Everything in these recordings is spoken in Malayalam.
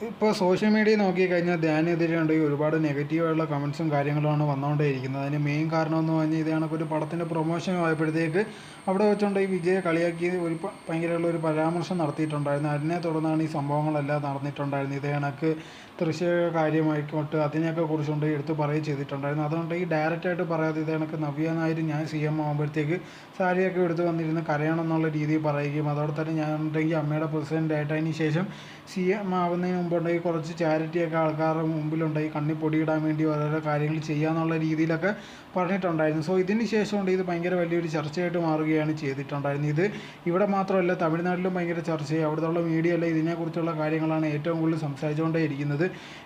ഇപ്പോൾ സോഷ്യൽ മീഡിയ നോക്കിക്കഴിഞ്ഞാൽ ധ്യാനെതിരെയുണ്ടെങ്കിൽ ഒരുപാട് നെഗറ്റീവായുള്ള കമൻസും കാര്യങ്ങളുമാണ് വന്നുകൊണ്ടേയിരിക്കുന്നത്. അതിന് മെയിൻ കാരണം എന്ന് പറഞ്ഞാൽ ഇത് കണക്കൊരു പടത്തിൻ്റെ പ്രൊമോഷൻ ആയപ്പോഴത്തേക്ക് അവിടെ വെച്ചുകൊണ്ട് ഈ വിജയെ കളിയാക്കി ഭയങ്കരമുള്ള ഒരു പരാമർശം നടത്തിയിട്ടുണ്ടായിരുന്നു. അതിനെ തുടർന്നാണ് ഈ സംഭവങ്ങളെല്ലാം നടന്നിട്ടുണ്ടായിരുന്നത്. ഇത് കണക്ക് തൃശ്ശൂർ കാര്യമായിക്കോട്ടെ അതിനെയൊക്കെ കുറിച്ചുകൊണ്ട് എടുത്ത് പറയുകയും ചെയ്തിട്ടുണ്ടായിരുന്നു. അതുകൊണ്ട് ഈ ഡയറക്റ്റായിട്ട് പറയാതെ ഇത് കണക്ക് നവ്യ നായർ ഞാൻ CM ആകുമ്പോഴത്തേക്ക് സാരിയൊക്കെ എടുത്ത് വന്നിരുന്ന് കരയണം എന്നുള്ള രീതിയിൽ പറയുകയും അതോടെ തന്നെ ഞാൻ ഉണ്ടെങ്കിൽ അമ്മയുടെ പ്രസിഡൻ്റായിട്ട് അതിന് ശേഷം CM ആവുന്നതിന് മുമ്പുണ്ടെങ്കിൽ കുറച്ച് ചാരിറ്റിയൊക്കെ ആൾക്കാരുടെ മുമ്പിലുണ്ടെങ്കിൽ കണ്ണിൽ പൊടിയിടാൻ വേണ്ടി ഓരോരോ കാര്യങ്ങൾ ചെയ്യാന്നുള്ള രീതിയിലൊക്കെ പറഞ്ഞിട്ടുണ്ടായിരുന്നു. സോ ഇതിന് ശേഷമുണ്ട് ഇത് ഭയങ്കര വലിയൊരു ചർച്ചയായിട്ട് മാറുകയാണ് ചെയ്തിട്ടുണ്ടായിരുന്നത്. ഇത് ഇവിടെ മാത്രമല്ല തമിഴ്നാട്ടിലും ഭയങ്കര ചർച്ചയായി. അവിടുത്തെ മീഡിയ എല്ലാം ഇതിനെക്കുറിച്ചുള്ള കാര്യങ്ങളാണ് ഏറ്റവും കൂടുതൽ സംസാരിച്ചുകൊണ്ടേ ഇരിക്കുന്നത്.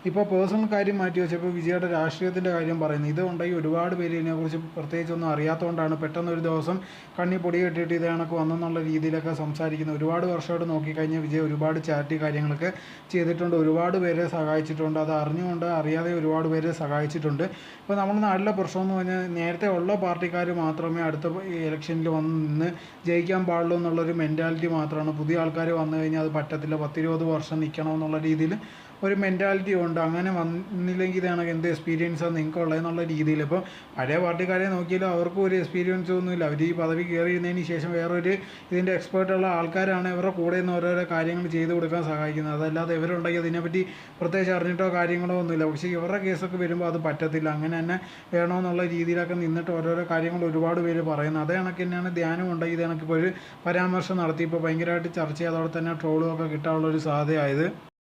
ഇപ്പോൾ പേഴ്സണൽ കാര്യം മാറ്റി വെച്ചപ്പോൾ വിജയുടെ രാഷ്ട്രീയത്തിൻ്റെ കാര്യം പറയുന്നത് ഇത് ഉണ്ടെങ്കിൽ ഒരുപാട് പേര് ഇതിനെക്കുറിച്ച് പ്രത്യേകിച്ചൊന്നും അറിയാത്തതുകൊണ്ടാണ് പെട്ടെന്ന് ഒരു ദിവസം കണ്ണി പൊടി കെട്ടിയിട്ട് ഇത് കണക്ക് വന്നെന്നുള്ള രീതിയിലൊക്കെ സംസാരിക്കുന്നത്. ഒരുപാട് വർഷമായിട്ട് നോക്കിക്കഴിഞ്ഞാൽ വിജയ് ഒരുപാട് ചാരിറ്റി കാര്യങ്ങളൊക്കെ ചെയ്തിട്ടുണ്ട്, ഒരുപാട് പേരെ സഹായിച്ചിട്ടുണ്ട്. അത് അറിഞ്ഞുകൊണ്ട് അറിയാതെ ഒരുപാട് പേരെ സഹായിച്ചിട്ടുണ്ട്. ഇപ്പോൾ നമ്മുടെ നാട്ടിലെ പ്രശ്നം എന്ന് പറഞ്ഞാൽ നേരത്തെ ഉള്ള പാർട്ടിക്കാർ മാത്രമേ അടുത്ത ഇലക്ഷനിൽ വന്ന് നിന്ന് ജയിക്കാൻ പാടുള്ളൂ എന്നുള്ളൊരു മെൻറ്റാലിറ്റി മാത്രമാണ്. പുതിയ ആൾക്കാർ വന്നു കഴിഞ്ഞാൽ അത് പറ്റത്തില്ല, 10-20 വർഷം നിൽക്കണം എന്നുള്ള രീതിയിൽ ഒരു മെൻറ്റാലിറ്റി ഉണ്ട്. അങ്ങനെ വന്നില്ലെങ്കിൽ ഇതാണ് എന്ത് എക്സ്പീരിയൻസാണ് നിങ്ങൾക്കുള്ളതെന്നുള്ള രീതിയിൽ. ഇപ്പോൾ പഴയ പാർട്ടിക്കാരെ നോക്കിയാലും അവർക്കും ഒരു എക്സ്പീരിയൻസ് ഒന്നുമില്ല. അവർ ഈ പദവി കയറിയിരുന്നതിന് ശേഷം വേറൊരു ഇതിൻ്റെ എക്സ്പേർട്ടുള്ള ആൾക്കാരാണ് ഇവരുടെ കൂടെ നിന്ന് ഓരോരോ കാര്യങ്ങൾ ചെയ്തു കൊടുക്കാൻ സഹായിക്കുന്നത്. അതല്ലാതെ ഇവരുണ്ടെങ്കിൽ അതിനെപ്പറ്റി പ്രത്യേകിച്ച് അറിഞ്ഞിട്ടോ കാര്യങ്ങളോ ഒന്നുമില്ല. പക്ഷേ ഇവരുടെ കേസൊക്കെ വരുമ്പോൾ അത് പറ്റത്തില്ല, അങ്ങനെ തന്നെ വേണമെന്നുള്ള രീതിയിലൊക്കെ നിന്നിട്ട് ഓരോരോ കാര്യങ്ങൾ ഒരുപാട് പേര് പറയുന്നത്. അതേ കണക്ക് തന്നെയാണ് ധ്യാനം ഉണ്ടെങ്കിൽ ഇത് കണക്കിപ്പോൾ ഒരു പരാമർശം നടത്തി ഇപ്പോൾ ഭയങ്കരമായിട്ട് ചർച്ച ചെയ്തതോടെ തന്നെ ട്രോളുമൊക്കെ കിട്ടാനുള്ളൊരു സാധ്യതയായത്.